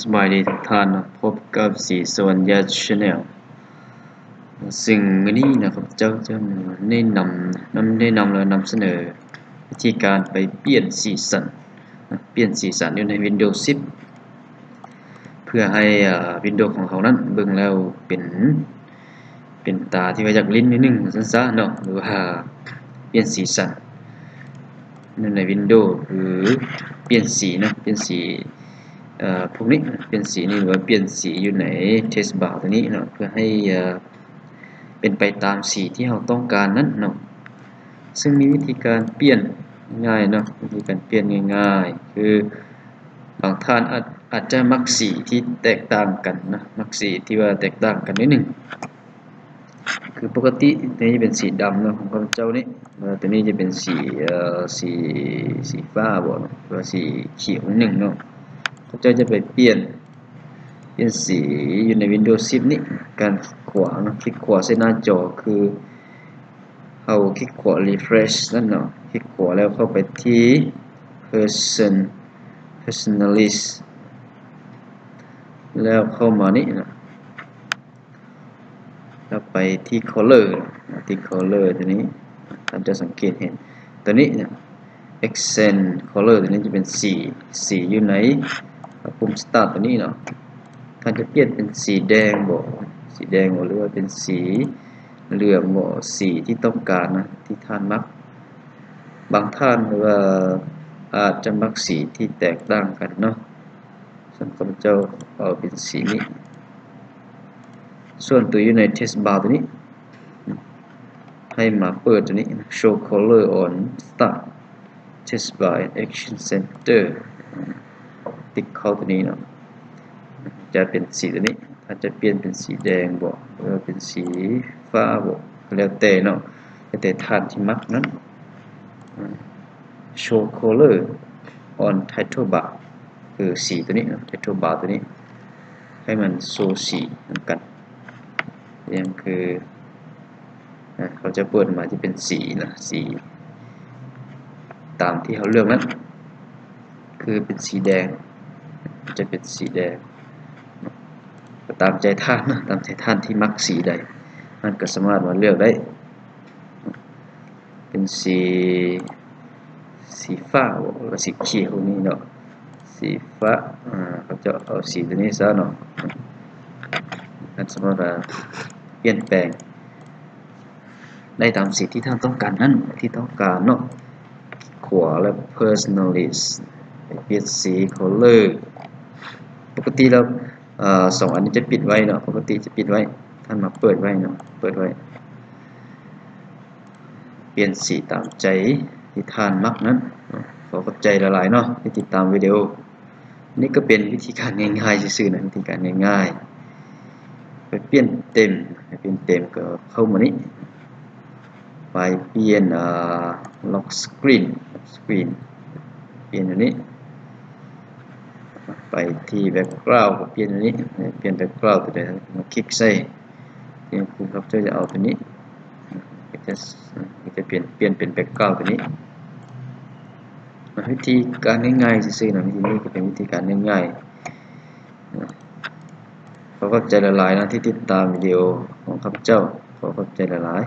สบายดีทุกท่านนะพบกับสีสวรรยาชาแนลซึ่งวันนี้นะครับเจ้าจะได้นำและนำเสนอวิธีการไปเปลี่ยนสีสันอยู่ใน Windows 10 เพื่อให้Windows ของเขานั้นเบิ่งแล้วเป็นตาที่ว่าจากลิ้นนิดนึงสั้นๆเนาะหรือว่าเปลี่ยนสีสันใน Windows หรือเปลี่ยนสีนะเปลี่ยนสีพวกนี้เปลี่ยนสีนี่หรือว่าเปลี่ยนสีอยู่ใน Test Bar ตัวนี้เนาะเพื่อให้เป็นไปตามสีที่เราต้องการนั้นเนาะซึ่งมีวิธีการเปลี่ยนง่ายเนาะวิธีการเปลี่ยนง่ายๆคือบางท่านอาจจะมักสีที่แตกต่างกันนะมักสีที่ว่าแตกต่างกันนิดนึงคือปกติตัวนี้เป็นสีดำเนาะของข้าพเจ้านี่ตัวนี้จะเป็นสีฟ้าบ่เนาะหรือว่าสีเขียวนิดนึงเนาะข้าพเจ้าจะไปเปลี่ยนสีอยู่ใน Windows 10 นี่การคลิกขวาเนาะคลิกขวาใส่หน้าจอคือเอาคลิกขวา refresh นั่นเนาะคลิกขวาแล้วเข้าไปที่ personalist แล้วเข้ามานี่นะแล้วไปที่ color ตัวนี้ท่านจะสังเกตเห็นตัวนี้เนี่ย accent color ตัวนี้จะเป็นสีอยู่ในปุ่ม start ตัวนี้เนาะท่านจะเปลี่ยนเป็นสีแดงบ่หรือว่าเป็นสีเหลืองบ่สีที่ต้องการนะที่ท่านมักบางท่านหรือว่าอาจจะมักสีที่แตกต่างกันเนาะส่วนข้าพเจ้าเอาเป็นสีนี้ส่วนตัวอยู่ใน test bar ตัวนี้ให้มาเปิดตัวนี้ show color on start test bar and action center ติ๊กเข้าตัวนี้เนาะจะเป็นสีตัวนี้ถ้าจะเปลี่ยนเป็นสีแดงบ่หรือเป็นสีฟ้าบ่แล้วแต่เนาะแต่ท่านที่มักนั้น show color on title bar คือสีตัวนี้นะ title bar ตัวนี้ให้มันโชว์สีเหมือนกันยังคือเขาจะเปิดมาที่เป็นสีนะสีตามที่เขาเลือกนั้นคือเป็นสีแดงจะเป็นสีแดงตามใจท่านนะตามใจท่านที่มักสีใดมันก็สามารถมาเลือกได้เป็นสีฟ้าหรือสีเขียวนี่เนาะสีฟ้าเขาจะเอาสีตัวนี้ซะเนาะนั่นสมมติว่าเปลี่ยนแปลงได้ตามสีที่ท่านต้องการนั้นที่ต้องการเนาะขวาแล้ว personalist เปลี่ยนสี color ปกติแล้วสองอันนี้จะปิดไว้เนาะปกติจะปิดไว้ท่านมาเปิดไว้เนาะเปิดไว้เปลี่ยนสีตามใจที่ท่านมักนั้นขอขอบใจละลายเนาะที่ติดตามวิดีโอนี่ก็เป็นวิธีการง่ายๆซื่อๆนะวิธีการง่ายๆไปเปลี่ยนเต็มก็เข้ามานี้ไปเปลี่ยนlock screen เปลี่ยนอันนี้ไปที่ background ก็เปลี่ยนอันนี้เปลี่ยน background ตัวใดมาคลิกใส่ที่คุณครับจะเอาตัวนี้จะเปลี่ยนเป็น background ตัวนี้วิธีการง่ายๆซื่อๆนะวิธีนี้ก็เป็นวิธีการง่ายๆขอขอบใจละลายนะที่ติดตามวิดีโอของข้าพเจ้าขอขอบใจละลาย